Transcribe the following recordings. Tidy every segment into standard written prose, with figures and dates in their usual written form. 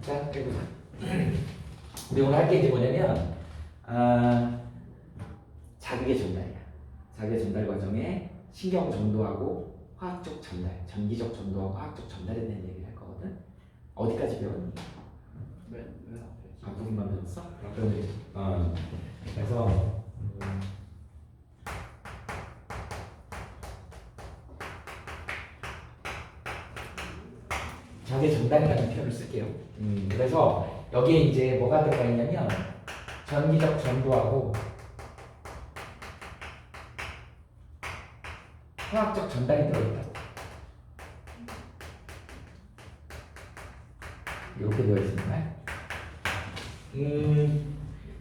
자, 해보자. 우리 오늘 할 게 이제 뭐냐면 자극의 전달이야. 자극의 전달 과정에 신경 전도하고 화학적 전달, 전기적 전도하고 화학적 전달에 대한 얘기를 할 거거든. 어디까지 배웠니? 앞부분만 배웠어? 그러면 그래서 자극의 전달이라는 표현을 쓸게요. 그래서 여기에 이제 뭐가 들어가 있냐면 전기적 전도하고 화학적 전달이 들어있다고. 이렇게 되어 있습니다.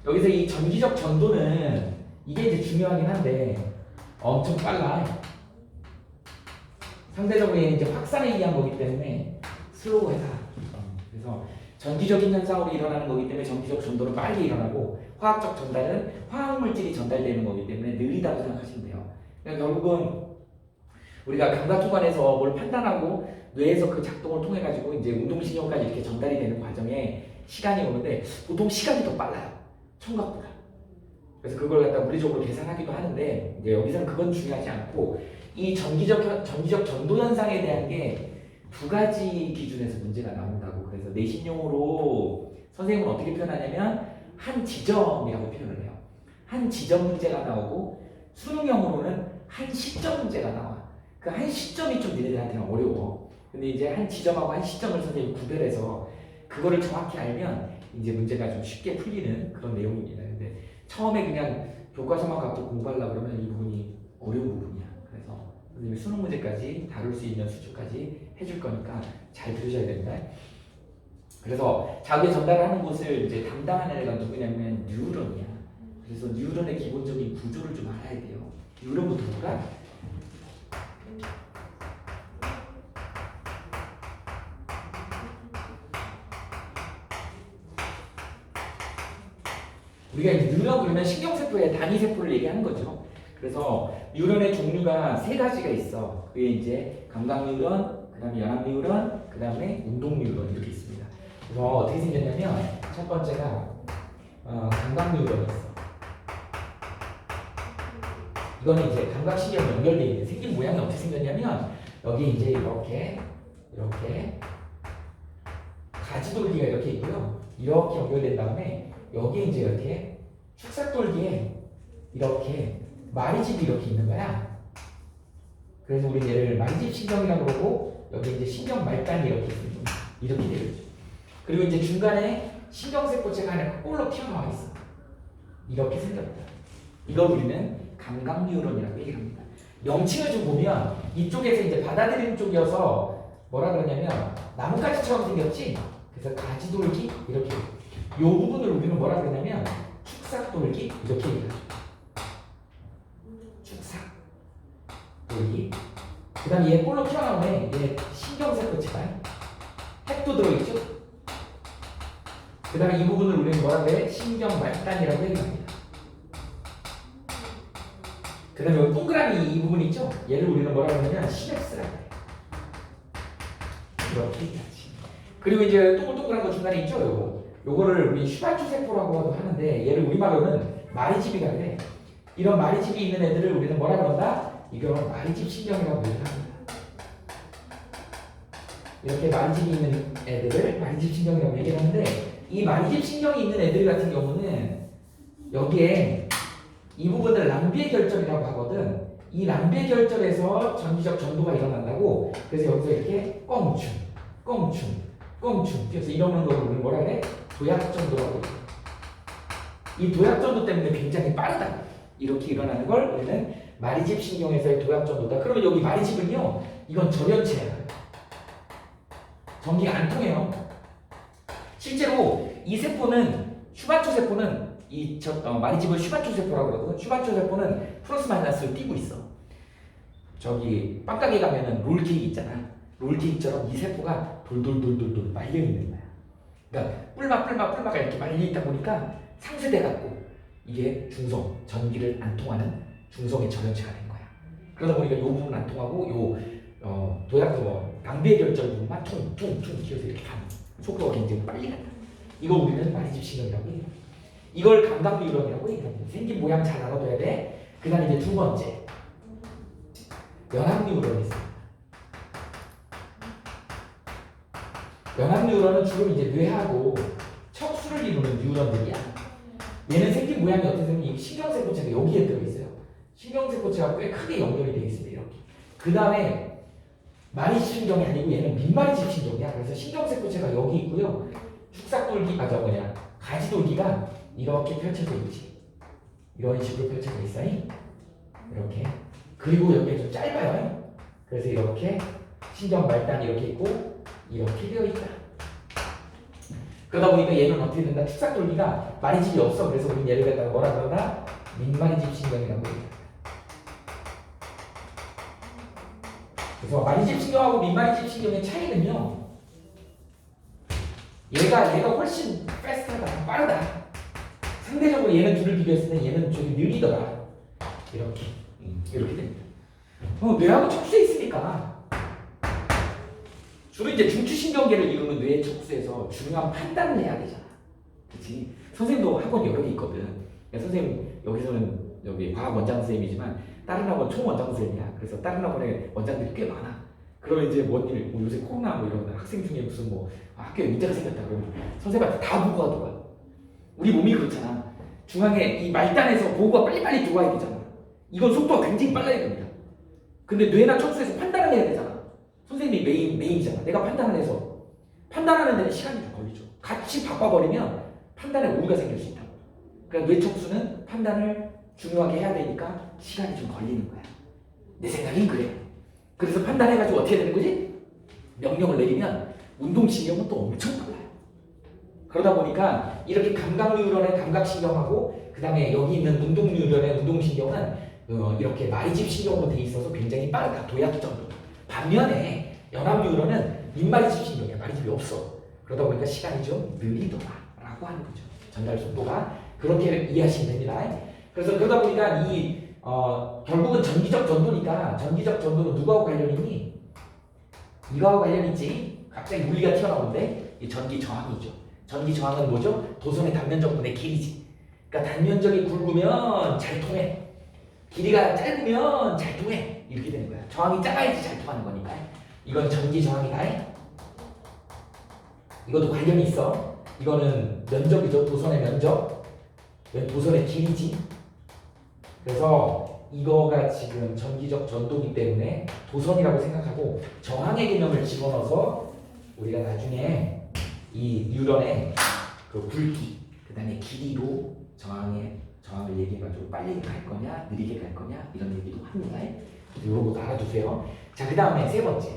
여기서 이 전기적 전도는 이게 이제 중요하긴 한데 엄청 빨라. 상대적으로 이제 확산에 의한 거기 때문에 슬로우하다. 그래서 전기적인 현상으로 일어나는 거기 때문에 전기적 전도는 빨리 일어나고 화학적 전달은 화학물질이 전달되는 거기 때문에 느리다고 생각하시면 돼요. 그러니까 결국은 우리가 감각기관에서 뭘 판단하고 뇌에서 그 작동을 통해 가지고 이제 운동신경까지 이렇게 전달이 되는 과정에 시간이 오는데 보통 시간이 더 빨라요. 청각보다. 그래서 그걸 갖다 물리적으로 계산하기도 하는데 이제 여기서는 그건 중요하지 않고 이 전기적 전도 현상에 대한 게 두 가지 기준에서 문제가 나온다고. 그래서 내신용어로 선생님은 어떻게 표현하냐면 한 지점이라고 표현을 해요. 한 지점 문제가 나오고 수능형으로는 한 시점 문제가 나와. 그 한 시점이 좀 니네들한테는 어려워. 근데 이제 한 지점하고 한 시점을 선생님이 구별해서 그거를 정확히 알면 이제 문제가 좀 쉽게 풀리는 그런 내용입니다. 근데 처음에 그냥 교과서만 갖고 공부하려고 그러면 이 부분이 어려운 부분이야. 그래서 선생님이 수능 문제까지 다룰 수 있는 수준까지 해줄 거니까 잘 들으셔야 됩니다. 그래서 자극의 전달하는 곳을 이제 담당하는 애가 누구냐면 뉴런이야. 그래서 뉴런의 기본적인 구조를 좀 알아야 돼요. 뉴런부터 볼까? 우리가 이제 뉴런 그러면 신경세포의 단위세포를 얘기하는 거죠. 그래서 뉴런의 종류가 세 가지가 있어. 그게 이제 감각뉴런, 그 다음에 연합뉴런, 그 다음에 운동뉴런 이렇게 있습니다. 그래서 어떻게 생겼냐면 첫 번째가 감각뉴런이 있어. 이거는 이제 감각신경이 연결되어 있는 생긴 모양이 어떻게 생겼냐면 여기 이제 이렇게 가지돌기가 이렇게 있고요. 이렇게 연결된 다음에 여기에 이제 이렇게 축삭돌기에 이렇게 마리집이 이렇게 있는 거야. 그래서 우리 얘를 마리집 신경이라고 그러고 여기 이제 신경 말단이 이렇게 있습니다. 이렇게 되어 있죠. 그리고 이제 중간에 신경세포체가 하나 꼴로 튀어나와 있어. 이렇게 생겼다. 이걸 우리는 감각뉴런이라고 얘기합니다. 명칭을 좀 보면 이쪽에서 이제 받아들이는 쪽이어서 뭐라 그러냐면 나뭇가지처럼 생겼지. 그래서 가지돌기 이렇게. 이 부분을 우리는 뭐라 그러냐면 축삭돌기 이렇게 얘기하죠. 축삭돌기. 그 다음에 얘 볼로 튀어나오네. 얘 신경세포체가 핵도 들어있죠. 그 다음에 이 부분을 우리는 뭐라 그래? 신경말단이라고 얘기합니다. 그 다음에 여기 동그라미 이 부분 있죠? 얘를 우리는 뭐라 그러냐면 시냅스라고 해. 이렇게 얘기하지. 그리고 이제 동글동글한 거 중간에 있죠? 요거를 우리 슈발츠 세포라고 하는데 얘를 우리말로는 마리집이라 그래. 이런 마리집이 있는 애들을 우리는 뭐라 그런다? 이건 마리집 신경이라고 얘기합니다. 이렇게 마리집이 있는 애들을 마리집 신경이라고 얘기하는데 이 마리집 신경이 있는 애들 같은 경우는 여기에 이 부분을 람비의 결절이라고 하거든. 이 람비의 결절에서 전기적 전도가 일어난다고. 그래서 여기서 이렇게 껑충 그래서 이러는 걸 우리는 뭐라 그래? 도약전도라고 해요. 이 도약전도 때문에 굉장히 빠르다. 이렇게 일어나는 걸 우리는 마리집 신경에서의 도약전도다. 그러면 여기 마리집은요, 이건 절연체야. 전기가 안 통해요. 실제로 이 세포는 슈바초 세포는 마리집을 슈바초 세포라고 그러거든. 슈바초 세포는 플러스 마이너스를 띄고 있어. 저기 빵가게 가면은 롤케이크 있잖아. 롤케이크처럼 이 세포가 돌돌 말려 있는 거야. 그러니까 뿔마가 이렇게 말려 있다 보니까 상쇄돼 갖고 이게 중성 전기를 안 통하는 중성의 절연체가 된 거야. 그러다 보니까 이 부분 안 통하고 낭비의 결절 부분만 퉁퉁 튀어서 이렇게 가는 속도가 굉장히 빨리 간다. 이걸 우리는 마리집신경이라고 해요. 이걸 감각 뉴런이라고 얘기합니다. 생긴 모양 잘 알아둬야 돼. 그 다음에 이제 두 번째 연합 뉴런이 있습니다. 연합 뉴런은 주로 이제 뇌하고 척수를 이루는 뉴런들이야. 얘는 생긴 모양이 어떻게 이 신경세포체가 여기에 들어있어요. 신경세포체가 꽤 크게 연결이 되어 있습니다. 이렇게. 그 다음에 마리집신경이 아니고 얘는 민마리집신경이야. 그래서 신경세포체가 여기 있고요. 축삭돌기, 가지돌기가 이렇게 펼쳐져 있지. 이런 식으로 펼쳐져 있어. 이렇게. 그리고 여기가 좀 짧아요. 그래서 이렇게 신경 말단이 이렇게 있고 이렇게 되어 있다. 그러다 보니까 얘는 어떻게 된다? 축삭돌기가 마리집이 없어. 그래서 우리 얘를 갖다가 뭐라 그러나? 민마리집 신경이라고 얘기합니다. 그래서 마리집 신경하고 민마리집 신경의 차이는요. 얘가 훨씬 패스트하다, 빠르다. 상대적으로 얘는 둘을 비교했을 때 얘는 좀 느리더라. 이렇게 됩니다. 뇌하고 척수에 있으니까 주로 이제 중추신경계를 이루는 뇌 척수에서 중요한 판단을 해야 되잖아. 그렇지? 선생님도 학원 여러 개 있거든. 그러니까 선생님 여기서는 여기 과학 원장 선생님이지만 다른 학원 총원장 선생님이야. 그래서 다른 학원에 원장들이 꽤 많아. 그러면 이제 뭐 요새 코로나 뭐 이런 학생 중에 무슨 학교에 문제가 생겼다 그러면 선생님한테 다 보고가 들어가요. 우리 몸이 그렇잖아. 중앙에 이 말단에서 보고가 빨리빨리 들어와야 되잖아. 이건 속도가 굉장히 빨라야 됩니다. 근데 뇌나 척수에서 판단을 해야 되잖아. 선생님이 메인이잖아. 내가 판단을 해서 판단하는 데는 시간이 좀 걸리죠. 같이 바꿔버리면 판단에 오류가 생길 수 있다고. 그러니까 뇌 척수는 판단을 중요하게 해야 되니까 시간이 좀 걸리는 거야. 내 생각엔 그래. 그래서 판단해가지고 어떻게 되는 거지? 명령을 내리면 운동신경은 또 엄청 빨라요. 그러다 보니까 이렇게 감각뉴런의 감각신경하고 그 다음에 여기 있는 운동뉴런의 운동신경은 이렇게 마리집 신경으로 돼 있어서 굉장히 빠르다. 도약정도. 반면에 연합뉴런은 민마리집 신경이야. 마리집이 없어. 그러다 보니까 시간이 좀 느리더라라고 하는 거죠. 전달 속도가. 그렇게 이해하시면 됩니다. 그래서 그러다 보니까 결국은 전기적 전도니까 전기적 전도는 누구하고 관련이 있니? 이거하고 관련이 있지. 갑자기 물리가 튀어나오는데 이 전기 저항이죠. 전기 저항은 뭐죠? 도선의 단면적 분의 길이지. 그러니까 단면적이 굵으면 잘 통해. 길이가 짧으면 잘 통해. 이렇게 되는 거야. 저항이 작아야지 잘 통하는 거니까. 이건 전기 저항이다. 이것도 관련이 있어. 이거는 면적이죠. 도선의 면적. 도선의 길이지. 그래서 이거가 지금 전기적 전도기 때문에 도선이라고 생각하고 저항의 개념을 집어넣어서 우리가 나중에 이 뉴런의 그 굵기, 그 다음에 길이로 저항을 얘기해가지고 빨리 갈 거냐, 느리게 갈 거냐 이런 얘기도 합니다. 이런 것도 알아두세요. 자, 그 다음에 세 번째.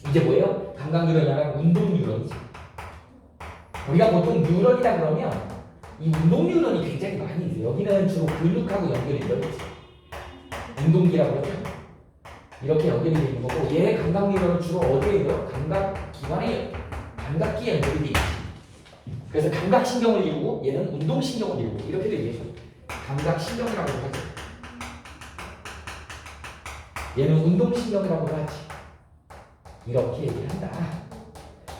이제 뭐예요? 감각뉴런이랑 운동뉴런이지. 우리가 보통 뉴런이다 그러면 이 운동뉴런이 굉장히 많이 있어요. 여기는 주로 근육하고 연결이 되어 있지. 운동기라고 그러죠. 이렇게 연결이 되어 있는 거고 얘 감각뉴런은 주로 어디에 있어요? 감각기관에 감각기에 연결이 되어 있지. 그래서 감각신경을 이루고 얘는 운동신경을 이루고 이렇게 되어 있죠. 감각신경이라고 하죠. 얘는 운동신경이라고 하지. 이렇게 얘기를 한다.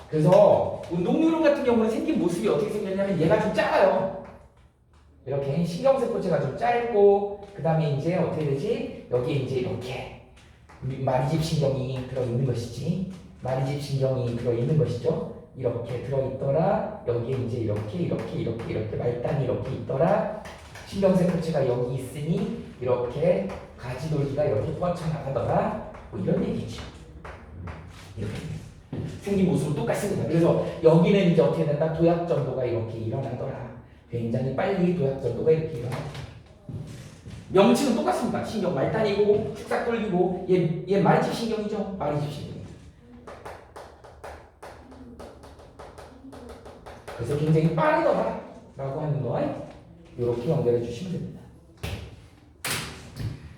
그래서 운동뉴런 같은 경우는 생긴 모습이 어떻게 생겼냐면 얘가 좀 작아요. 이렇게 신경세포체가 좀 짧고 그 다음에 이제 어떻게 되지? 여기에 이제 이렇게 마리집 신경이 들어있는 것이지. 마리집 신경이 들어있는 것이죠. 이렇게 들어있더라. 여기에 이제 이렇게 말단이 이렇게 있더라. 신경세포체가 여기 있으니 이렇게 가지돌기가 이렇게 뻗쳐나가더라. 뭐 이런 얘기죠. 이렇게 생긴 모습은 똑같습니다. 그래서 여기는 이제 어떻게 된다? 도약전도가 이렇게 일어나더라. 굉장히 빨리 도약전도가 이렇게 일어나더라. 명칭은 똑같습니다. 신경 말단이고 축삭돌기고 얘 마리집 신경이죠. 마리집 신경. 그래서 굉장히 빠르더라 라고 하는 거 이렇게 연결해 주시면 됩니다.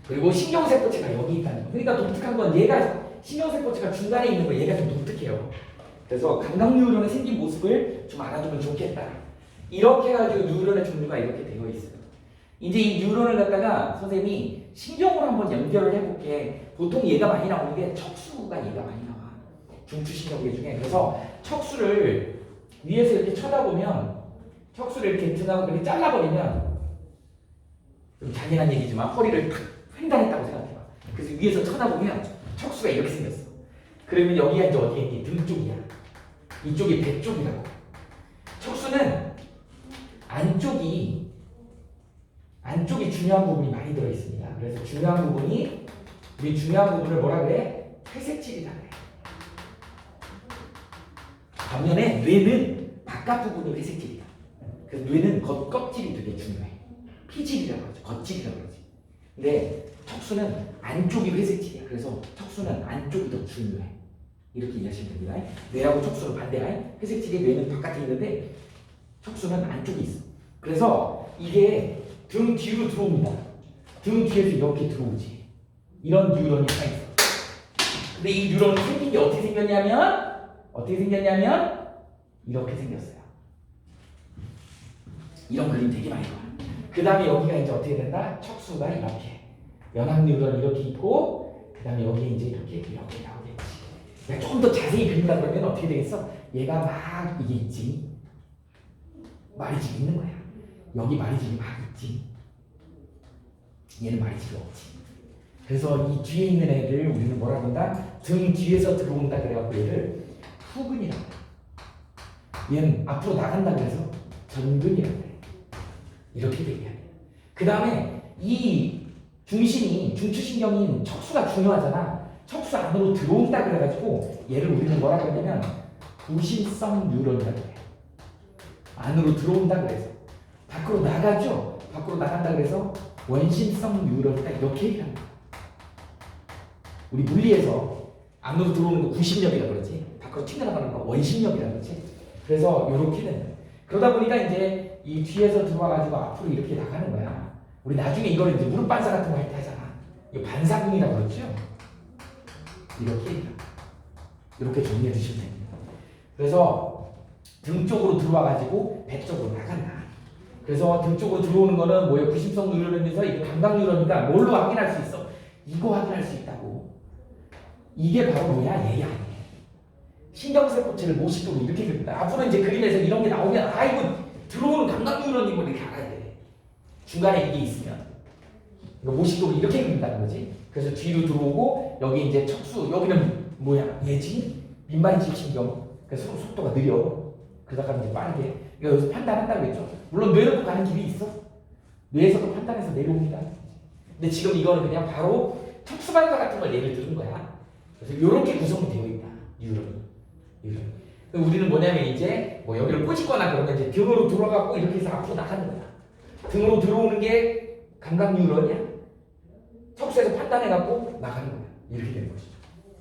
그리고 신경세포체가 여기 있다는 거. 그러니까 독특한 건 얘가 신경세포체가 중간에 있는 거 얘가 좀 독특해요. 그래서 감각뉴런의 생긴 모습을 좀 알아두면 좋겠다. 이렇게 해가지고 뉴런의 종류가 이렇게 되어 있어요. 이제 이 뉴런을 갖다가 선생님이 신경으로 한번 연결을 해볼게. 보통 얘가 많이 나오는 게 척수가 얘가 많이 나와. 중추신경계 중에. 그래서 척수를 위에서 이렇게 쳐다보면 척수를 이렇게 등하고 이렇게 잘라버리면 좀 잔인한 얘기지만 허리를 탁 횡단했다고 생각해봐. 그래서 위에서 쳐다보면 척수가 이렇게 생겼어. 그러면 여기가 이제 어디에 있니? 등 쪽이야. 이쪽이 배 쪽이라고. 척수는 안쪽이 중요한 부분이 많이 들어있습니다. 그래서 중요한 부분이 우리 중요한 부분을 뭐라 그래? 회색질이라 그래. 반면에 뇌는 바깥 부분이 회색질이야. 그래서 뇌는 겉껍질이 되게 중요해. 피질이라고 그러지. 겉질이라고 그러지. 근데 척수는 안쪽이 회색질이야. 그래서 척수는 안쪽이 더 중요해. 이렇게 이해하시면 됩니다. 뇌하고 척수는 반대야. 회색질이 뇌는 바깥에 있는데 척수는 안쪽에 있어. 그래서 이게 등 뒤로 들어옵니다. 등 뒤에서 이렇게 들어오지. 이런 뉴런이 하나 있어. 근데 이 뉴런이 생긴 게 어떻게 생겼냐면 이렇게 생겼어요. 이런 그림 되게 많이 봐. 그 다음에 여기가 이제 어떻게 된다? 척수가 이렇게 연합 뉴런이 이렇게 있고, 그 다음에 여기에 이제 이렇게 나오겠지. 내가 조금 더 자세히 그린다 그러면 어떻게 되겠어? 얘가 막 이게 있지. 마리집이 있는 거야. 여기 마리집이 막 있지. 얘는 마리집이 없지. 그래서 이 뒤에 있는 애를 우리는 뭐라 그런다? 등 뒤에서 들어온다 그래갖고 얘를 후근이라고 해. 얘는 앞으로 나간다 그래서 전근이라고 해. 이렇게 얘기해. 그 다음에 이 중심이 중추신경인 척수가 중요하잖아. 척수 안으로 들어온다 그래가지고 얘를 우리는 뭐라 그러냐면 구심성 뉴런이라고 해. 안으로 들어온다 그래서. 밖으로 나가죠. 밖으로 나간다 그래서 원심성 뉴런이다 이렇게 얘기하는 거야. 우리 물리에서 안으로 들어오는 거 구심력이라고 그러지. 밖으로 튀어나가는 거 원심력이라고 그러지. 그래서 이렇게 되는 거야. 그러다 보니까 이제 이 뒤에서 들어와가지고 앞으로 이렇게 나가는 거야. 우리 나중에 이걸 이제 무릎 반사 같은 거 할 때 하잖아. 이거 반사근이라고 그러죠. 이렇게 정리해 주시면 됩니다. 그래서 등 쪽으로 들어와가지고 배 쪽으로 나간다. 그래서 등 쪽으로 들어오는 거는 뭐예요? 구심성 뉴런에서 이거 감각 뉴런이다. 뭘로 확인할 수 있어? 이거 확인할 수 있다고. 이게 바로 뭐야? 얘야. 신경세포체를 모식도로 이렇게 그린다. 앞으로 이제 그림에서 이런 게 나오면 아 이거 들어오는 감각 뉴런인 걸 이렇게 알아야 돼. 중간에 이게 있으면 이거 모식도로 이렇게 그린다는 거지. 그래서 뒤로 들어오고 여기 이제 척수 여기는 뭐야? 얘지? 민반집 신경. 그래서 속도가 느려. 그러다가 이제 빠르게. 그러니까 여기서 판단한다고 했죠. 물론 뇌로도 가는 길이 있어. 뇌에서도 판단해서 내려옵니다. 근데 지금 이거는 그냥 바로 척수반사 같은 걸 예를 들은 거야. 그래서 이렇게 구성이 되어 있다. 뉴런이. 우리는 뭐냐면 이제 뭐 여기를 꼬집거나 그러면 이제 등으로 들어가고 이렇게 해서 앞으로 나가는 거야. 등으로 들어오는 게 감각 뉴런이야. 척수에서 판단해갖고 나가는 거야. 이렇게 되는 것이죠.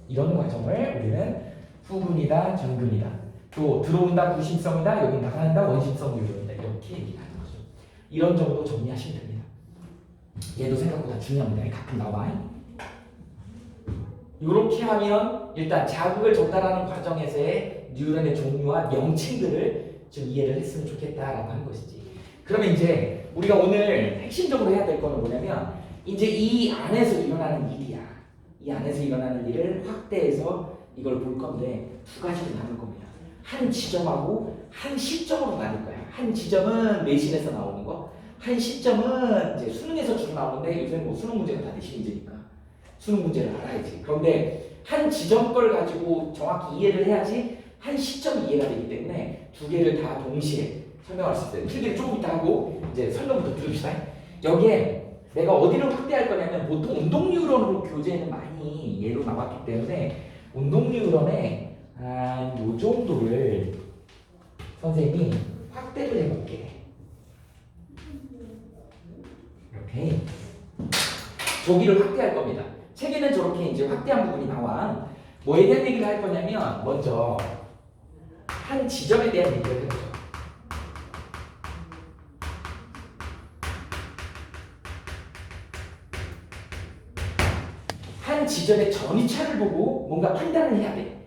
이런 과정을 우리는 후근이다, 전근이다. 또 들어온다, 구심성이다, 여기 나간다, 원심성 뉴런이다. 이렇게 얘기하는 거죠. 이런 정도 정리하시면 됩니다. 얘도 생각보다 중요합니다. 가끔 나와. 이렇게 하면 일단 자극을 전달하는 과정에서의 뉴런의 종류와 명칭들을 좀 이해를 했으면 좋겠다라고 하는 것이지. 그러면 이제 우리가 오늘 핵심적으로 해야 될 거는 뭐냐면 이제 이 안에서 일어나는 일이야. 이 안에서 일어나는 일을 확대해서 이걸 볼 건데 두 가지로 나눌 겁니다. 한 지점하고 한 시점으로 나눌 거야. 한 지점은 내신에서 나오는 거, 한 시점은 이제 수능에서 주로 나오는데 요새 뭐 수능 문제가 다 내신 문제니까 수능 문제를 알아야지. 그런데 한 지점 걸 가지고 정확히 이해를 해야지 한 시점이 이해가 되기 때문에 두 개를 다 동시에 설명할 수 있어요. 필기를 조금 이따 하고 이제 설명부터 들읍시다. 여기에 내가 어디를 확대할 거냐면 보통 운동 뉴런으로 교재에는 많이 예로 나왔기 때문에 운동 뉴런의 한 요 정도를 선생님이 확대를 해볼게. 이렇게 저기를 확대할 겁니다. 책에는 저렇게 이제 확대한 부분이 나와. 뭐에 대한 얘기를 할 거냐면 먼저 한 지점에 대한 얘기를 해보죠. 한 지점의 전이차를 보고 뭔가 판단을 해야 돼.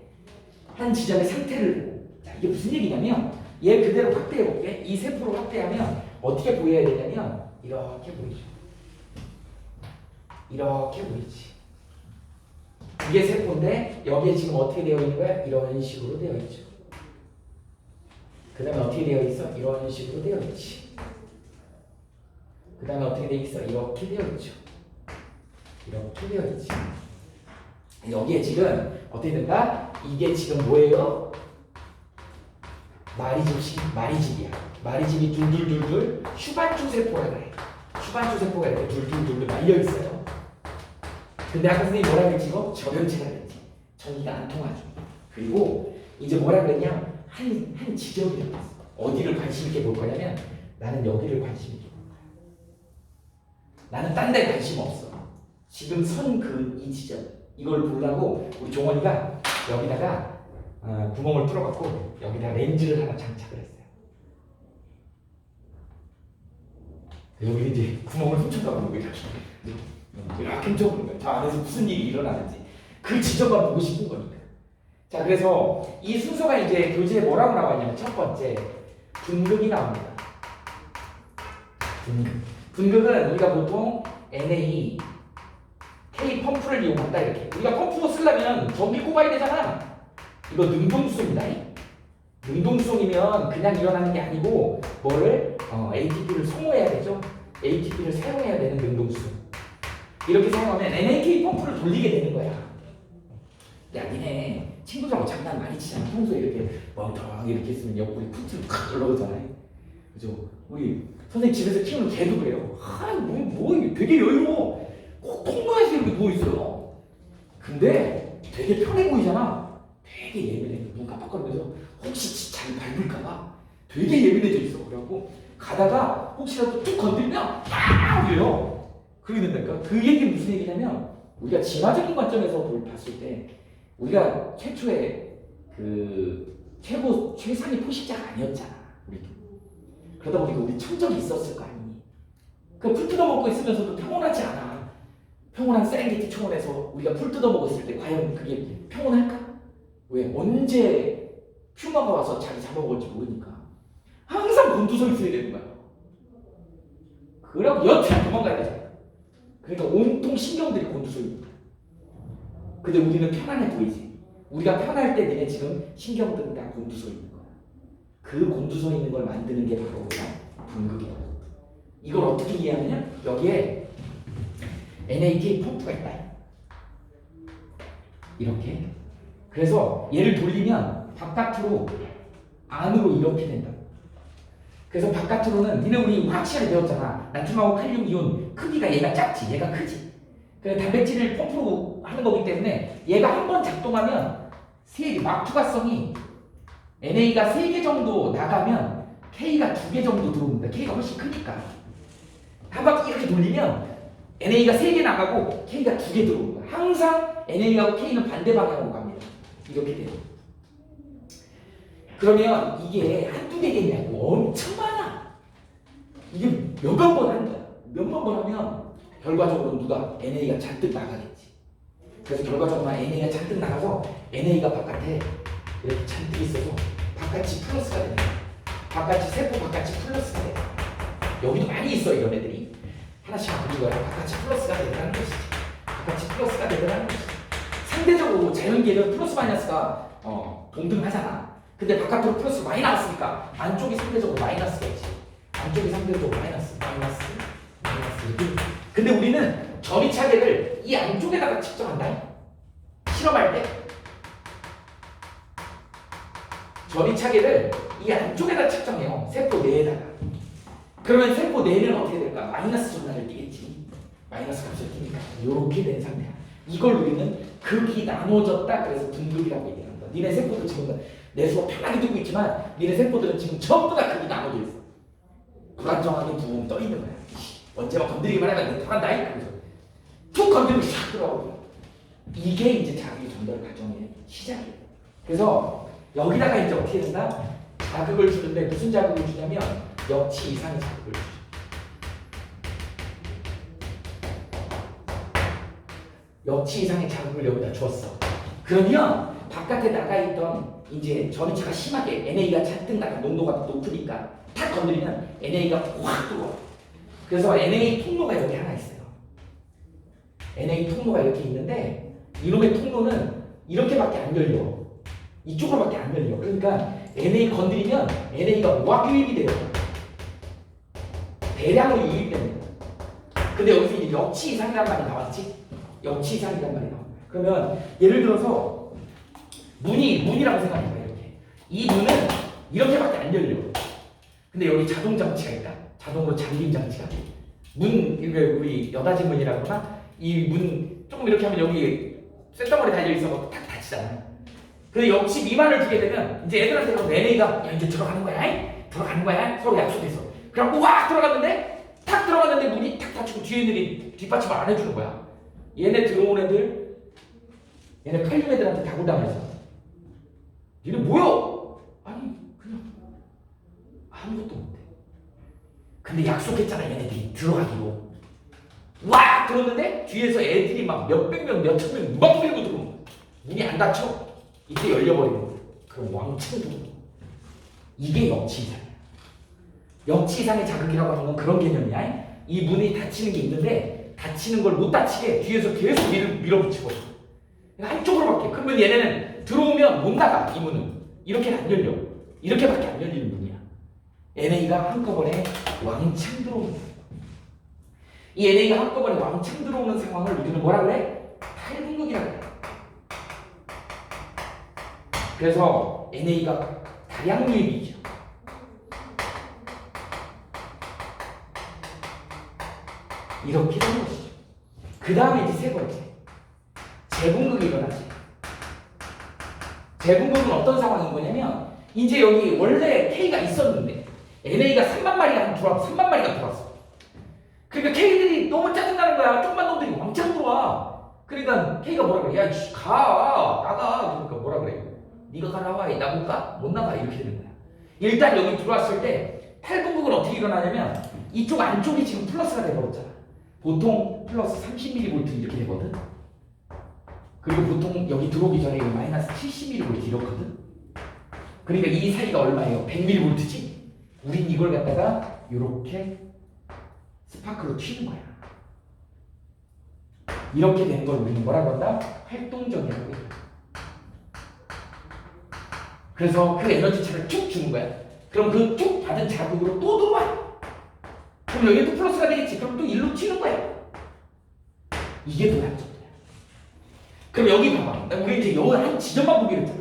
한 지점의 상태를 보고. 자, 이게 무슨 얘기냐면 얘 그대로 확대해 볼게. 이 세포를 확대하면 어떻게 보여야 되냐면 이렇게 보이죠. 이렇게 보이지. 그게 세포인데 여기에 지금 어떻게 되어 있는 거야? 이런 식으로 되어 있죠. 그 다음에 어떻게 되어 있어? 이런 식으로 되어 있지. 그 다음에 어떻게 되어 있어? 이렇게 되어 있죠. 이렇게 되어 있지. 여기에 지금 어떻게 된다? 이게 지금 뭐예요? 마리집이야. 마리집이 둘둘둘둘 슈반추 세포가 돼. 슈반추 세포가 이렇게 둘둘둘둘 말려 있어요. 근데 아까 선생님이 뭐라 그랬지? 이거 저변체라 그랬지. 전기가 안 통하죠. 그리고 이제 뭐라 그랬냐? 한 지점이라고 했어. 어디를 관심 있게 볼 거냐면 나는 여기를 관심 있게 볼 거야. 나는 딴 데 관심 없어. 지금 선 이 지점 이걸 보려고 우리 종원이가 여기다가 구멍을 뚫어갖고 여기다 렌즈를 하나 장착을 했어요. 여기 이제 구멍을 훔쳐가고 이렇게 훔쳐보는 거야. 저 안에서 무슨 일이 일어나는지 그 지점만 보고 싶은 거니까. 자, 그래서 이 순서가 이제 교재에 뭐라고 나와 있냐면 첫 번째 분극이 나옵니다. 분극은 우리가 보통 NA K 펌프를 이용한다 이렇게. 우리가 펌프 쓰려면 전기 꼽아야 되잖아. 이거 능동수송이다. 능동수송이면 그냥 일어나는 게 아니고 뭐를 ATP를 소모해야 되죠. ATP를 사용해야 되는 능동수송. 이렇게 사용하면 NAK 펌프를 돌리게 되는 거야. 야, 니네 친구들하고 장난 많이 치잖아. 평소에 이렇게 멍텅 이렇게 있으면 옆구리 쿵퉁 팍 올라오잖아요. 그죠? 우리 선생님 집에서 키우는 개도 그래요. 되게 여유로워. 꼭 통로에서 이렇게 누워있어요. 근데 되게 편해 보이잖아. 되게 예민해. 눈 깜빡거리면서 혹시 자기 밟을까봐 되게 예민해져 있어. 그래갖고 가다가 혹시라도 툭 건드리면 팍 이래요. 그러게 된다니까. 그 얘기는 무슨 얘기냐면 우리가 진화적인 관점에서 봤을 때 우리가 최초의 최상의 포식자가 아니었잖아. 우리도. 그러다 보니까 우리 천적이 있었을 거 아니니. 풀 뜯어먹고 있으면서도 평온하지 않아. 평온한 세렝게티 초원에서 우리가 풀 뜯어먹었을 때 과연 그게 평온할까? 왜? 언제 퓨마가 와서 자기 잡아먹을지 모르니까 항상 곤두서 있어야 되는 거야. 그러고 여튼 도망가야 되잖아. 그러니까 온통 신경들이 곤두서 있는 거야. 근데 우리는 편안해 보이지. 우리가 편할 때 니네 지금 신경들은 다 곤두서 있는 거야. 그 곤두서 있는 걸 만드는 게 바로 분극이야. 이걸 어떻게 이해하느냐? 여기에 NAK 펌프가 있다. 이렇게. 그래서 얘를 돌리면 바깥으로 안으로 이렇게 된다. 그래서 바깥으로는 니네 우리 화학 시간에 배웠잖아. 나트륨하고 칼륨 이온 크기가 얘가 작지, 얘가 크지. 그래서 단백질을 펌프로 하는 거기 때문에 얘가 한 번 작동하면 막투과성이 NA가 3개 정도 나가면 K가 2개 정도 들어옵니다. K가 훨씬 크니까. 한 바퀴 이렇게 돌리면 NA가 3개 나가고 K가 2개 들어옵니다. 항상 NA하고 K는 반대 방향으로 갑니다. 이렇게 돼요. 그러면 이게 한두 개가 아니고 엄청 많아. 이게 몇만 번 하는 거야. 몇만 번 하면 결과적으로 누가 NA가 잔뜩 나가겠지. 그래서 결과적으로 NA가 잔뜩 나가서 NA가 바깥에 이렇게 잔뜩 있어서 바깥이 플러스가 되는 거야. 세포 바깥이 플러스가 돼. 여기도 많이 있어 이런 애들이. 하나씩 그린 거야. 바깥이 플러스가 되더라는 것이지. 바깥이 플러스가 되더라는 것이지. 상대적으로 자연계는 플러스 마이너스가 동등하잖아. 근데 바깥으로 플러스 많이 나왔으니까 안쪽이 상대적으로 마이너스가 있지. 안쪽이 상대적으로 마이너스. 이렇게. 근데 우리는 점이차계를 이 안쪽에다가 측정한다. 실험할 때 점이차계를 이 안쪽에다 측정해요. 세포 내에다가. 그러면 세포 내에는 어떻게 될까? 마이너스 전달을 띄겠지. 마이너스 값을 띄니까 이렇게 된 상태야. 이걸 우리는 극이 나눠졌다. 그래서 분극이라고 얘기한다. 니네 세포도 지금 내 수가 편하게 두고 있지만 니네 세포들은 지금 전부 다 극이 나눠져 있어. 불안정하게 붕 떠 있는 거야. 언제만 건드리기만 하면 내 편한다. 그래서 툭 건드리면 샥 들어오고. 이게 이제 자극 전달 과정의 시작이에요. 그래서 여기다가 이제 어떻게 된다? 자극을 주는데 무슨 자극을 주냐면 역치 이상의 자극을 주죠. 역치 이상의 자극을 여기다 줬어. 그러면 바깥에 나가 있던 이제 전이차가 심하게 NA가 잔뜩 나가 농도가 높으니까 탁 건드리면 NA가 확 들어와. 그래서 NA 통로가 여기 하나 있어요. NA 통로가 이렇게 있는데 이놈의 통로는 이렇게밖에 안 열려. 이쪽으로밖에 안 열려. 그러니까 NA 건드리면 NA가 무학 유입이 돼요. 대량으로 유입됩니다. 근데 여기서 이제 역치 이상이란 말이 나왔지? 역치 이상이란 말이 나온 거야. 그러면 예를 들어서 문이라고 생각해봐. 이렇게. 이 문은 이렇게밖에 안 열려. 근데 여기 자동 장치가 있다. 자동으로 잠김 장치가. 우리 여닫이 문이라고 하나? 이 문 조금 이렇게 하면 여기 쇳덩어리 달려있어 탁 닫히잖아. 근데 역시 미만을 두게 되면 이제 애들한테 그럼 NA가 야 이제 들어가는 거야? 들어가는 거야? 서로 약속했어. 그래갖고 와 들어갔는데 탁 들어갔는데 문이 탁 닫히고 뒤에 애들이 뒷받침을 안 해주는 거야. 얘네 들어온 애들 얘네 칼륨 애들한테 다굴당했어. 얘네 뭐야? 아니 그냥 아무것도 못해. 근데 약속했잖아 얘네들이 들어가기로. 와 들었는데 뒤에서 애들이 막 몇백 명 몇천 명 막 밀고 들어오는 거야. 문이 안 닫혀. 이때 열려버리는 거야. 그럼 왕창 들어오는 거야. 이게 역치이상이야. 역치이상의 자극이라고 하는 건 그런 개념이야. 이 문이 닫히는 게 있는데 닫히는 걸 못 닫히게 뒤에서 계속 밀어붙이고 한쪽으로밖에. 그러면 얘네는 들어오면 못 나가. 이 문은 이렇게 안 열려. 이렇게밖에 안 열리는 문이야. NA가 한꺼번에 왕창 들어오는 거야. 이 NA가 한꺼번에 왕창 들어오는 상황을 우리는 뭐라 그래? 탈분극이라고 그래. 그래서 NA가 다량 유입이죠. 이렇게 되는 것이죠. 그 다음에 이제 세 번째, 재분극이 일어나지. 재분극은 어떤 상황인 거냐면 이제 여기 원래 K가 있었는데 NA가 3만 마리가 들어왔어. 3만 마리가 들어왔어. 그러니까 K들이 너무 짜증나는 거야. 조그만 놈들이 왕창 들어와. 그러니까 K가 뭐라 그래? 야, 가, 나가. 그러니까 뭐라 그래? 네가 가라 와. 나 못 가? 못 나가. 이렇게 되는 거야. 일단 여기 들어왔을 때 탈분극은 어떻게 일어나냐면 이쪽 안쪽이 지금 플러스가 돼버렸잖아. 보통 플러스 30mV 이렇게 되거든. 그리고 보통 여기 들어오기 전에 마이너스 70mV 이렇거든. 그러니까 이 사이가 얼마예요? 100mV지? 우린 이걸 갖다가 이렇게 스파크로 튀는 거야. 이렇게 된 걸 우리는 뭐라고 한다? 활동적이라고 해. 그래서 그 에너지 차를 쭉 주는 거야. 그럼 그 쭉 받은 자극으로 또 들어와. 그럼 여기도 플러스가 되겠지. 그럼 또 일로 튀는 거야. 이게 도약점이야. 그럼 여기 봐봐. 우리 이제 여기 한 지점만 보기로 했잖아.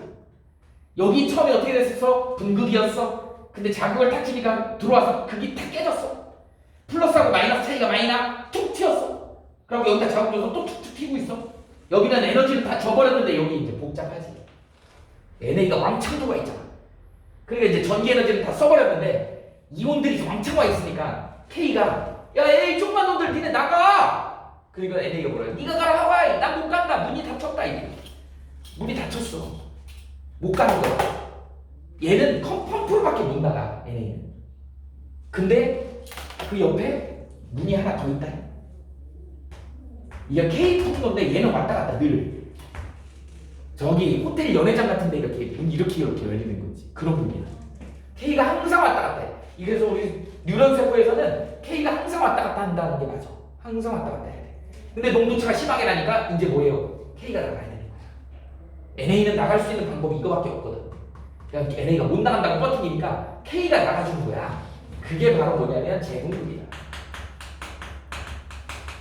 여기 처음에 어떻게 됐었어? 분극이었어. 근데 자극을 탁 주니까 들어와서 극이 탁 깨졌어. 플러스하고 마이너스 차이가 많이 나. 툭 튀었어. 그리고 여기다 자극 줘서 또 툭툭 튀고 있어. 여기는 에너지를 다 줘버렸는데 여기 이제 복잡하지. NA가 왕창 들어와 있잖아. 그러니까 이제 전기 에너지를 다 써버렸는데 이온들이 왕창 와 있으니까 K가 야 에이 조그만 놈들 니네 나가. 그러니까 NA가 뭐라 해? 니가 가라 하와이. 난 못 간다. 문이 닫혔다. 이게 문이 닫혔어. 못 가는 거야. 얘는 펌프로밖에 못 나가. NA는. 근데 그 옆에 문이 하나 더 있다. 이게 K 통로인데 얘는 왔다 갔다 늘. 저기 호텔 연회장 같은데 이렇게 문 이렇게 열리는 거지. 그런 문이야. K가 항상 왔다 갔다 해. 그래서 우리 뉴런 세포에서는 K가 항상 왔다 갔다 한다는 게 맞아. 항상 왔다 갔다 해야 돼. 근데 농도차가 심하게 나니까 이제 뭐예요? K가 나가야 되는 거야. NA는 나갈 수 있는 방법이 이거밖에 없거든. 그냥 NA가 못 나간다고 버티니까 K가 나가주는 거야. 그게 바로 뭐냐면 재분극이다.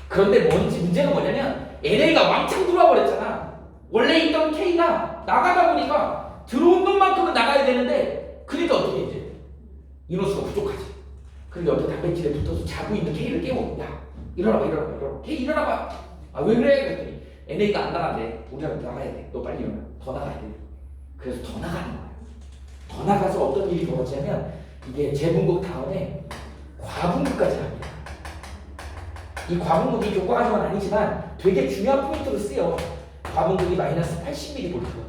그런데 문제가 뭐냐면 NA가 왕창 들어와 버렸잖아. 원래 있던 K가 나가다 보니까 들어온 놈만큼은 나가야 되는데 그러니까 어떻게 이제 인원수가 부족하지. 그리고 옆에 단백질에 붙어서 자고 있는 K를 깨워. 야 일어나봐. K 일어나봐. 아 왜 그래? 그랬더니 NA가 안 나간대. 우리랑 나가야 돼. 너 빨리 일어나. 더 나가야 돼. 그래서 더 나가는 거야. 더 나가서 어떤 일이 벌어지냐면 이게 재분극 다음에 과분극까지 합니다. 이 과분극이 교과과정은 아니지만 되게 중요한 포인트로 쓰여. 과분극이 마이너스 80mV거든.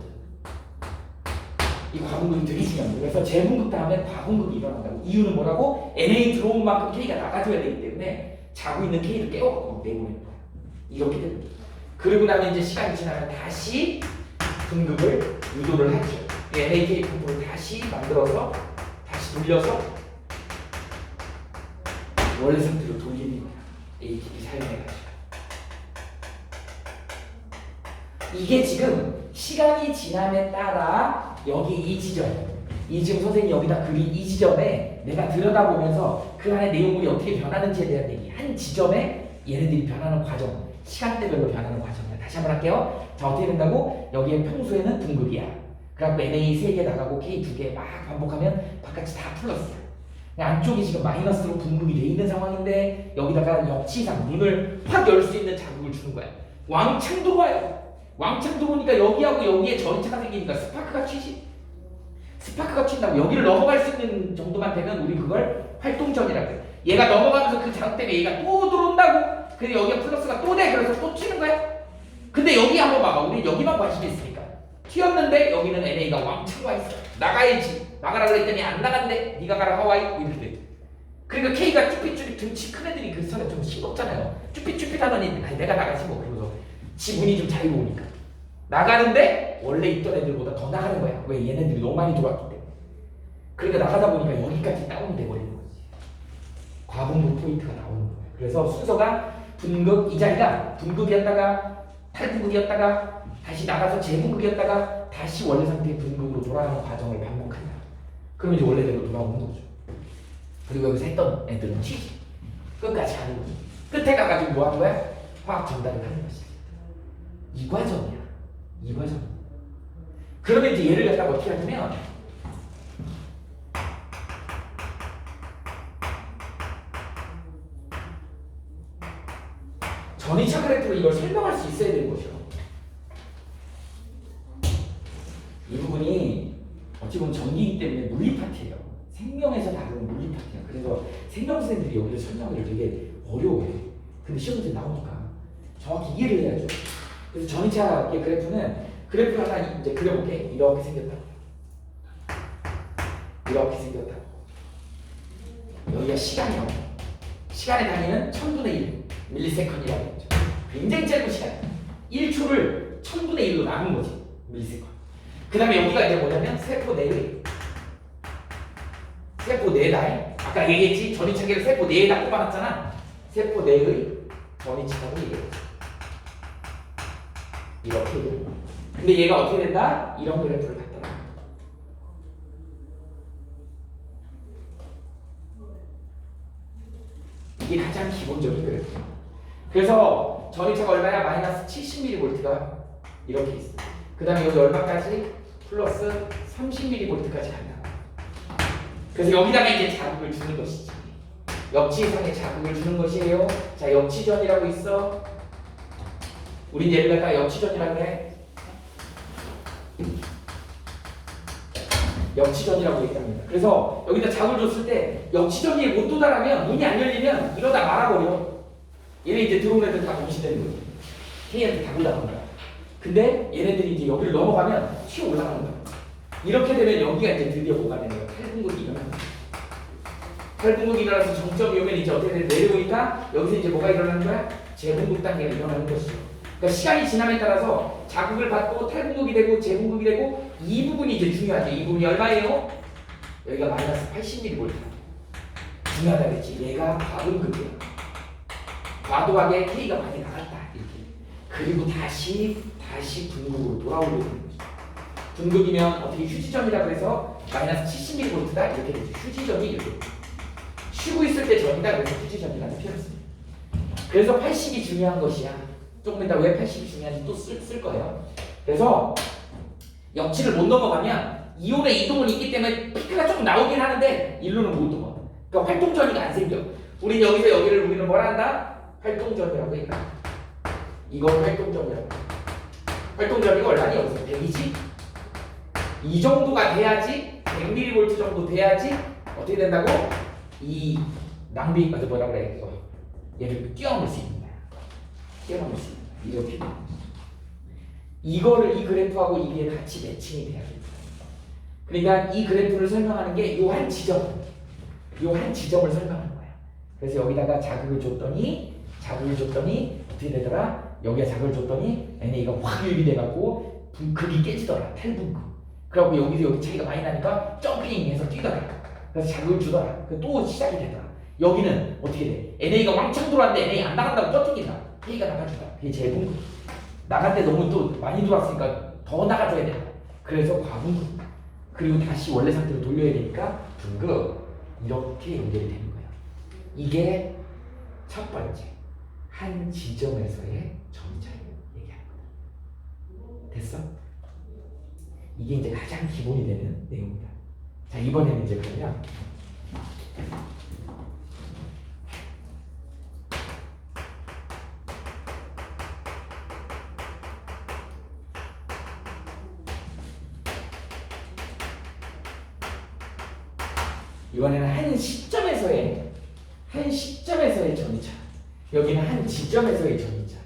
이 과분극이 되게 중요합니다. 그래서 재분극 다음에 과분극이 일어난다고. 이유는 뭐라고? NA 들어온 만큼 K가 나가줘야 되기 때문에 자고 있는 K를 깨워갖고 내보내는 거야. 이렇게 됩니다. 그리고 나면 이제 시간이 지나면 다시 분극을 유도를 하죠. NAK 분극을 다시 만들어서 다시 돌려서 원래 상태로 돌리는 거야. ATP 사용해가지고. 이게 지금 시간이 지남에 따라 여기 이 지금 선생님이 여기다 그린 이 지점에 내가 들여다보면서 그 안에 내용물이 어떻게 변하는지에 대한 얘기. 한 지점에 얘네들이 변하는 과정, 시간대별로 변하는 과정이야. 다시 한번 할게요. 자, 어떻게 된다고? 여기에 평소에는 등급이야. 그래갖고 NA 3개 나가고 K 2개 막 반복하면 바깥이 다 플러스야. 안쪽이 지금 마이너스로 분급이 돼 있는 상황인데 여기다가 역치상 문을 확 열 수 있는 자극을 주는 거야. 왕창 들어와요. 왕창 들어오니까 여기하고 여기에 전차가 생기니까 스파크가 튀지. 스파크가 튄다고 여기를 넘어갈 수 있는 정도만 되면 우리 그걸 활동전이라고 해. 얘가 넘어가면서 그 자극 때문에 얘가 또 들어온다고. 근데 여기가 플러스가 또 돼. 그래서 또 튀는 거야. 근데 여기 한번 봐봐. 우리 여기만 관심이 있으니까. 튀었는데 여기는 NA가 왕창 와 있어. 나가야지. 나가라 그랬더니 안 나간대. 네가 가라 하와이. 이렇게. 그러니까 K가 쭈삣쭈삣 등치 큰 애들이 그 선에 좀 싱겁잖아요. 쭈삣쭈삣 하더니 내가 나가지 뭐. 그러면서 지분이 좀 자유로우니까. 나가는데 원래 있던 애들보다 더 나가는 거야. 왜? 얘네들이 너무 많이 들어왔기 때문에. 그러니까 나가다 보니까 여기까지 다운이 돼버리는 거지. 과분급 포인트가 나오는 거야. 그래서 순서가 분급, 이 자리가 분급이었다가 탈분급이었다가 다시 나가서 재분급이었다가 다시 원래 상태의 분급으로 돌아가는 과정을 반복한다. 그럼 이제 원래대로 돌아오는 거죠. 그리고 여기서 했던 애들은 튀지. 끝까지 가는 거지. 끝에 가가지고 뭐 하는 거야? 화학 전달을 하는 것이지. 이 과정이야. 이 과정. 그러면 이제 얘를 갖다가 어떻게 하냐면 전이차 그래프로 이걸 설명할 수 있어야 되는 거죠. 이 부분이 어찌 보면 전기이기 때문에 물리 파트예요. 생명에서 다루는 물리 파트야. 그래서 생명선생님들이 여기를 설명을 되게 어려워해. 근데 시험 문제 나오니까 정확히 이해를 해야죠. 그래서 전이차 그래프는 그래프 하나 이제 그려볼게. 이렇게 생겼다. 이렇게 생겼다. 여기가 시간이요. 시간의 단위는 1000분의 1 밀리세컨이라고 했죠. 굉장히 짧은 시간. 1초를 1000분의 1로 나눈 거지. 밀리세컨. 그 다음에 여기가 이제 뭐냐면 세포 내의 아까 얘기했지. 전이차계를 세포 내에다 꼽아놨잖아. 세포 내의 전이차라고 얘기했지. 이렇게 돼. 근데 얘가 어떻게 된다? 이런 그래프를 갖더라. 이게 가장 기본적인 그래프야. 그래서 전이차가 얼마야? 마이너스 70mV가 이렇게 있어. 그 다음에 여기 얼마까지? 플러스 30mV까지 간다. 그래서 여기다가 이제 자극을 주는 것이지. 역치상에 자극을 주는 것이에요. 자, 역치전이라고 있어. 우린 얘를 갖다가 역치전이라고 해. 역치전이라고 했답니다. 그래서 여기다 자극을 줬을 때 역치전이 못 도달하면 문이 안 열리면 이러다 말아버려. 얘네 이제 들어온 애들 다 공시되는 거지. K한테 다 올라간 거야. 근데 얘네들이 이제 여기를 넘어가면 튀어 올라가는 거야. 이렇게 되면 여기가 이제 드디어 뭐가 되는 거야? 탈분급이 일어나는 거야. 탈분급이 일어나서 정점이 오면 이제 어떻게 돼? 내려오니까 여기서 이제 뭐가 일어나는 거야? 재분급 단계가 일어나는 것이죠. 그러니까 시간이 지남에 따라서 자극을 받고 탈분급이 되고 재분급이 되고 이 부분이 이제 중요하죠. 이 부분이 얼마예요? 여기가 마이너스 80mV. 중요하다 그랬지. 얘가 과분급이야. 과도하게 K가 많이 나갔다. 이렇게. 그리고 다시 분급으로 돌아오려고 하는 거죠. 분급이면 어떻게 휴지점이라고 해서 마이너스 70mV다 이렇게 되죠. 휴지점이 이렇게. 쉬고 있을 때 전이다 그래서 휴지점이라는 표현을 씁니다. 그래서 80이 중요한 것이야. 조금 이따 왜 80이 중요한지 또 쓸 거예요. 그래서 역치를 못 넘어가면 이온의 이동은 있기 때문에 피크가 조금 나오긴 하는데 일로는 못 넘어가. 그러니까 활동전이가 안 생겨. 우린 여기서 여기를 우리는 뭐라 한다? 활동점이라고 해. 이건 활동점이라고 해. 활동점이가 얼마니? 여기서 100이지? 이 정도가 돼야지 100mV 정도 돼야지 어떻게 된다고? 이 낭비 뭐라 그래? 얘를 뛰어넘을 수 있는 거야. 뛰어넘을 수 있는 거야. 이렇게. 이거를 이 그래프하고 이게 같이 매칭이 돼야 됩니다. 그러니까 이 그래프를 설명하는 게 요 한 지점을 설명하는 거야. 그래서 여기다가 자극을 줬더니 어떻게 되더라? 여기에 자극을 줬더니 NA가 확 유입돼갖고 분급이 깨지더라. 탈분급. 그리고 여기서 여기 차이가 많이 나니까 점핑해서 뛰더라. 그래서 자극을 주더라. 또 시작이 되더라. 여기는 어떻게 돼? NA가 왕창 들어왔는데 NA 안 나간다고 쫓긴다. K가 나가주다. 그게 재분급. 나갈 때 너무 또 많이 들어왔으니까 더 나가줘야 돼. 그래서 과분급. 그리고 다시 원래 상태로 돌려야 되니까 분급. 이렇게 연결이 되는 거예요. 이게 첫 번째 한 지점에서의 점차를 얘기하는 거다. 됐어? 이게 이제 가장 기본이 되는 내용이다. 자, 이번에는 이제 그러면 이번에는 한 시점에서의 전이차. 여기는 한 지점에서의 전이차.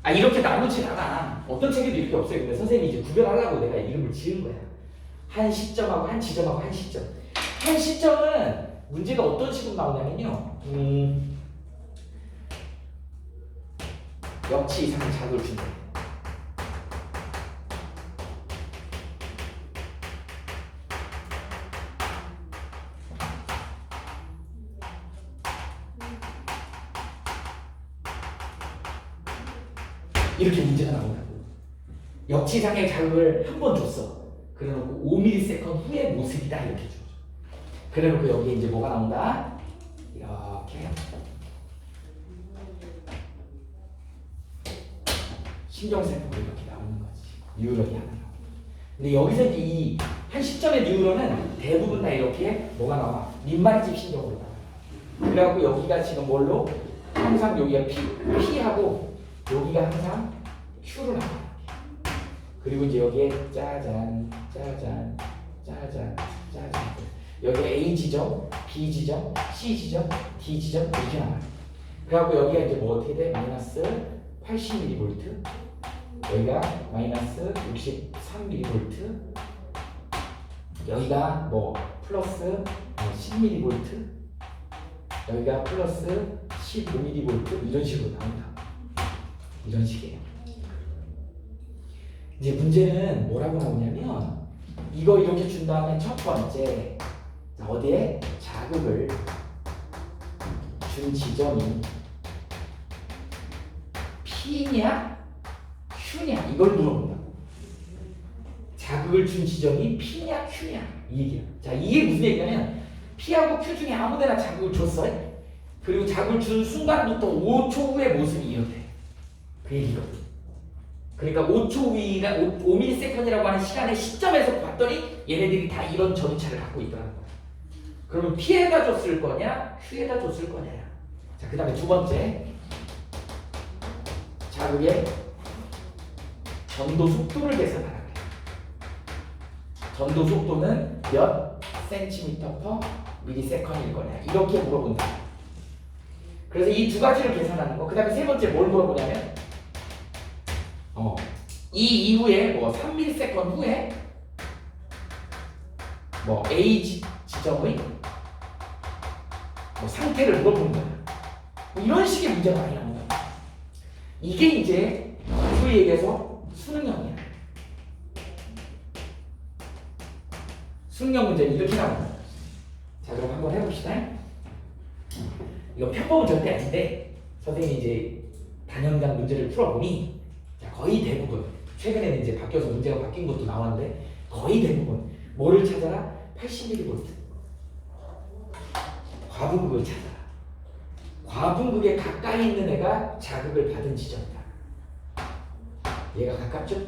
아, 이렇게 나누진 않아. 어떤 책에도 이렇게 없어요. 근데 선생님이 이제 구별하려고 내가 이름을 지은 거야. 한 시점하고 한 지점하고 한 시점. 한 시점은 문제가 어떤 식으로 나오냐면요. 역치 이상의 자극을 준다. 이렇게 문제가 나온다고. 역치 이상의 자극을 한 번 줬어. 그래놓고 5ms 후의 모습이다 이렇게 줘. 그래놓고 여기에 이제 뭐가 나온다? 이렇게 신경세포가 이렇게 나오는 거지. 뉴런이 하나. 근데 여기서 이제 이 한 시점의 뉴런은 대부분 다 이렇게 뭐가 나와? 민말집 신경으로 나와. 그래갖고 여기가 지금 뭘로? 항상 여기가 P하고 여기가 항상 Q로 나와. 그리고 이제 여기에 짜잔, 짜잔, 짜잔, 짜잔. 여기 A 지점, B 지점, C 지점, D 지점 이렇게 나와요. 그래갖고 여기가 이제 뭐 어떻게 돼? 마이너스 80mV, 여기가 마이너스 63mV, 여기가 뭐 플러스 10mV, 여기가 플러스 15mV 이런 식으로 나온다. 이런 식이에요. 이제 문제는 뭐라고 나오냐면 이거 이렇게 준 다음에 첫 번째 어디에 자극을 준 지점이 P냐 Q냐 이걸 물어본다. 자극을 준 지점이 P냐 Q냐 이 얘기야. 자, 이게 무슨 얘기냐면 P하고 Q 중에 아무데나 자극을 줬어요. 그리고 자극을 준 순간부터 5초 후의 모습이 이렇대. 그 얘기거든. 그러니까 5초 후이나 5ms이라고 하는 시간의 시점에서 봤더니 얘네들이 다 이런 전이차를 갖고 있더라는 거야. 그러면 P에다 줬을 거냐 Q에다 줬을 거냐. 자, 그 다음에 두 번째 자극의 전도 속도를 계산하라. 전도 속도는 몇 센티미터 퍼 미리세컨일 거냐 이렇게 물어본다. 그래서 이 두 가지를 계산하는 거. 그 다음에 세 번째 뭘 물어보냐면 이 이후에 뭐 3ms 후에 뭐 A 지점의 뭐 상태를 물어보는 거야. 뭐 이런 식의 문제가 많이 나온다. 이게 이제 소위 얘기해서 수능형이야. 수능형 문제는 이렇게 나온다. 자, 그럼 한번 해봅시다. 이거 편법은 절대 아닌데 선생님이 이제 단연간 문제를 풀어보니 자, 거의 대부분 최근에는 이제 바뀌어서 문제가 바뀐 것도 나왔는데 거의 대부분 뭐를 찾아라? 80mV 과분극을 찾아라. 과분극에 가까이 있는 애가 자극을 받은 지점이다. 얘가 가깝죠?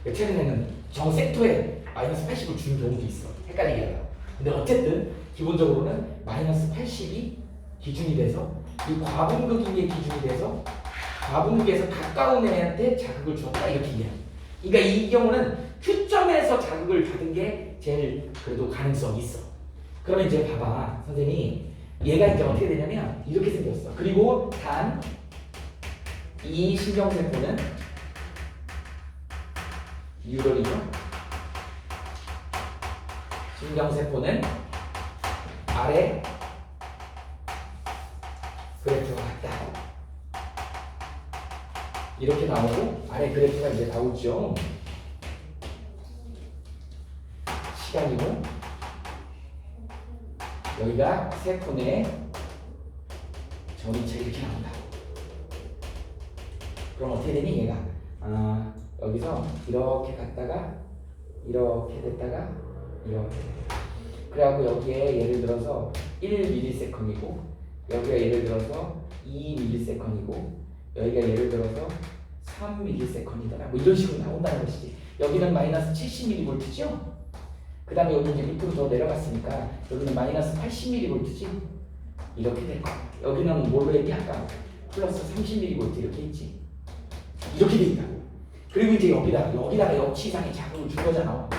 최근에는 정섹토에 마이너스 80을 준 경우도 있어. 헷갈리게 하려고. 근데 어쨌든 기본적으로는 마이너스 80이 기준이 돼서 이 과분극인 게 기준이 돼서 과분극에서 가까운 애한테 자극을 주었다 이렇게 이해해. 그러니까 이 경우는 Q점에서 자극을 받은 게 제일 그래도 가능성이 있어. 그러면 이제 봐봐 선생님이 얘가 이제 어떻게 되냐면 이렇게 생겼어. 그리고 단 이 신경세포는 뉴런이죠. 신경세포는 아래 그래프가 같다. 이렇게 나오고 아래 그래프가 이제 나오죠. 시간이고 여기가 세포 내 전이차 이렇게 나온다. 그럼 어떻게 되니 얘가 여기서 이렇게 갔다가 이렇게 됐다가 이렇게 그래갖고 여기에 예를 들어서 1ms이고 여기가 예를 들어서 2ms이고 여기가 예를 들어서 3ms이더라 뭐 이런 식으로 나온다는 것이지. 여기는 마이너스 70mV죠. 그 다음에 여기 이제 밑으로 더 내려갔으니까 여기는 마이너스 80mV지. 이렇게 될 거야. 여기는 뭘로 했니? 아까 플러스 30mV 이렇게 했지. 이렇게 돼 있다고. 그리고 이제 여기다가 역치 이상의 자극을 준 거잖아.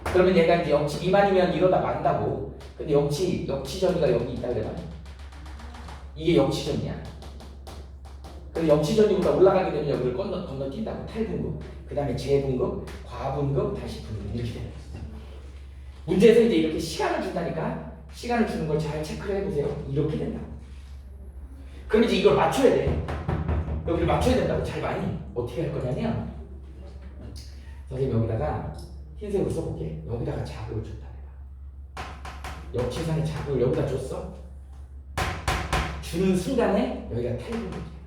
그러면 얘가 이제 역치 미만이면 이러다 만다고. 근데 역치전이가 여기 있다 그래봐. 이게 역치전이야. 근데 역치전이보다 올라가게 되면 여기를 건너뛴다고. 탈분급, 그 다음에 재분급, 과분급, 다시 분급 이렇게 되는 거지. 문제에서 이제 이렇게 시간을 준다니까. 시간을 주는 걸 잘 체크를 해보세요. 이렇게 된다고. 그럼 이제 이걸 맞춰야 돼. 여기를 맞춰야 된다고. 잘 많이. 어떻게 할 거냐면 선생님 여기다가 흰색으로 써볼게. 여기다가 자극을 줬다 내가. 역치상의 자극을 여기다 줬어. 주는 순간에 여기가 탈분급이야.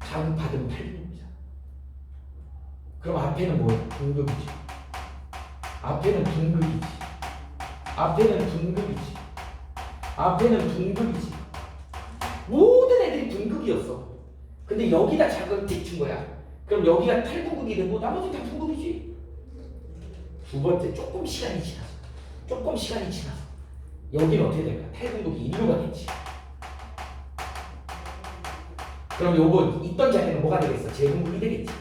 자극 받으면 탈분급이잖아. 그럼 앞에는 뭐야? 분급이지. 앞에는 분급이지. 앞에는 분급이지. 앞에는 분급이지. 모든 애들이 분급이었어. 근데 여기다 자극을 틱 준 거야. 그럼 여기가 탈분급이 되고 나머지 다 분급이지. 두 번째 조금 시간이 지나서 여기는 어떻게 될까? 탈분급이 일로 가겠지. 그럼 요거 있던 자리는 뭐가 되겠어? 재분급이 되겠지.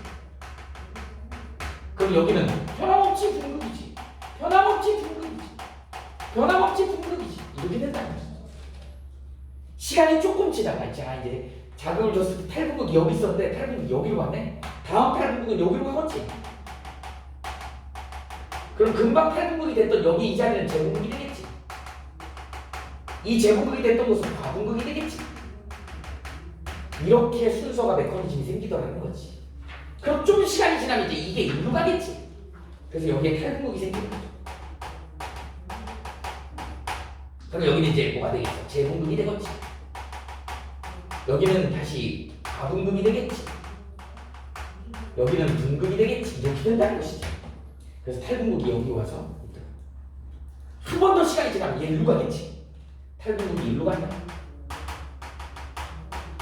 그럼 여기는 변함없이 분급이지. 이렇게 된다는 거지. 시간이 조금 지나가 있잖아. 이제 자극을 줬을 때 탈분급이 여기 있었는데 탈분급이 여기로 왔네. 다음 탈분급은 여기로 가겠지. 그럼 금방 탈분급이 됐던 여기 이 자리는 재분급이 되겠지. 이 재분급이 됐던 곳은 과분급이 되겠지. 이렇게 순서가 메커니즘이 생기더라는 거지. 그럼 좀 시간이 지나면 이제 이게 일로 가겠지. 그래서 여기에 탈분급이 생기는 거죠. 그럼 여기는 이제 뭐가 되겠어? 재분급이 되겠지. 여기는 다시 과분급이 되겠지. 여기는 분급이 되겠지. 이렇게 된다는 것이죠. 그래서 탈분급이 여기 와서 한 번 더 시간이 지나면 얘 일로 가겠지. 탈분급이 일로 간다.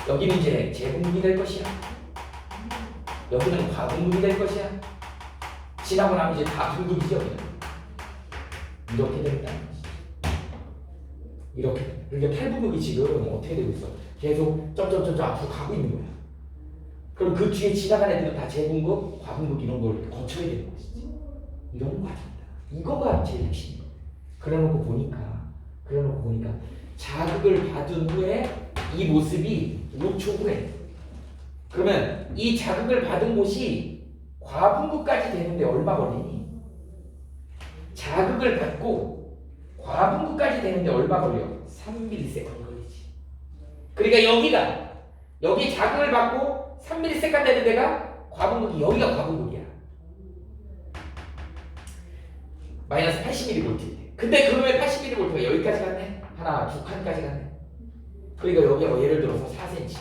여기는 이제 재분급이 될 것이야. 여기는 과분급이 될 것이야. 지나고 나면 이제 다 분급이죠. 이렇게 된다는 것이죠. 이렇게. 그러니까 탈분급이 지금 어떻게 되고 있어? 계속 점점점 앞으로 가고 있는 거야. 그럼 그 뒤에 지나간 애들은 다 재분급, 과분급 이런 걸 거쳐야 되는 것이지. 이런 과정이다. 이거가 제일 핵심인 거야. 그래놓고 보니까 자극을 받은 후에 이 모습이 5초 후에 그러면 이 자극을 받은 곳이 과분급까지 되는데 얼마 걸리니? 자극을 받고 과분급까지 되는데 얼마 걸려? 3ms 걸리지. 그러니까 여기 자극을 받고 3ms 되는 데가 과분급이 여기가 과분급이야. 마이너스 80mV인데. 근데 그러면 80mV가 여기까지 갔네? 하나, 두 칸까지 갔네? 그러니까 여기가 예를 들어서 4cm야.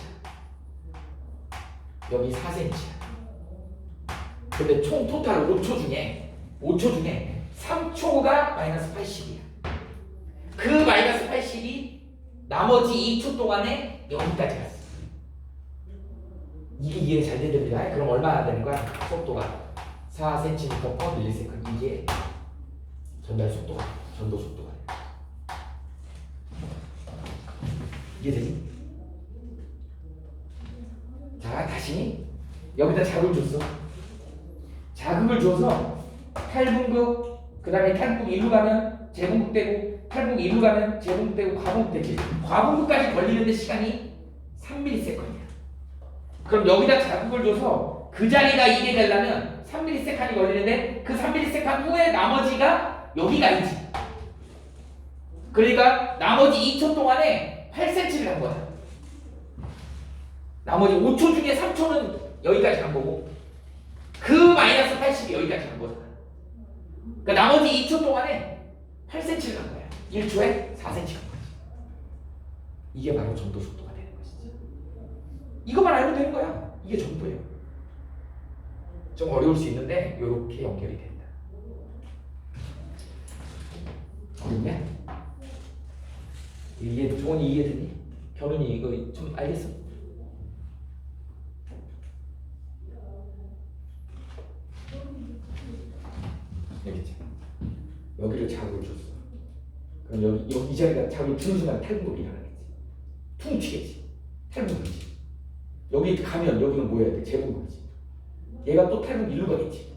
여기 4cm야. 근데 총 토탈 5초 중에 3초가 마이너스 80이야. 그 마이너스 80이 나머지 2초 동안에 여기까지 갔어. 이게 이해 잘 됩니다. 그럼 얼마나 되는 거야? 속도가 4cm/ms. 이게 전도 속도가 이해되니? 자, 다시 여기다 자극을 줬어. 자극을 줘서 탈분급, 그 다음에 탈분급 일로 가면 재분급 되고, 탈분급 일로 가면 재분급 되고, 과분급 되지. 과분급까지 걸리는데 시간이 3ms이야. 그럼 여기다 자극을 줘서 그 자리가 이게 되려면 3ms이 걸리는데 그 3ms 후에 나머지가 여기가 있지. 그러니까 나머지 2초 동안에 8cm를 간 거야. 나머지 5초 중에 3초는 여기까지 간 거고 그 마이너스 80이 여기까지 간 거잖아. 그러니까 나머지 2초 동안에 8cm를 간 거야. 1초에 4cm 간 거지. 이게 바로 전도 속도가 되는 것이지. 이것만 알면 되는 거야. 이게 전도예요. 좀 어려울 수 있는데 이렇게 연결이 된다. 어렵네? 이게 종원이 이해되니? 결혼이 이거 좀 알겠어? 여기 있잖아. 여기를 자극을 줬어. 그럼 여기 이 자리가 자극을 주는 순간 탈분독이 일어나겠지. 퉁 튀겠지. 탈분독이지. 여기 가면 여기는 뭐 해야 돼? 재분독이지. 얘가 또 탈분 일로 가겠지.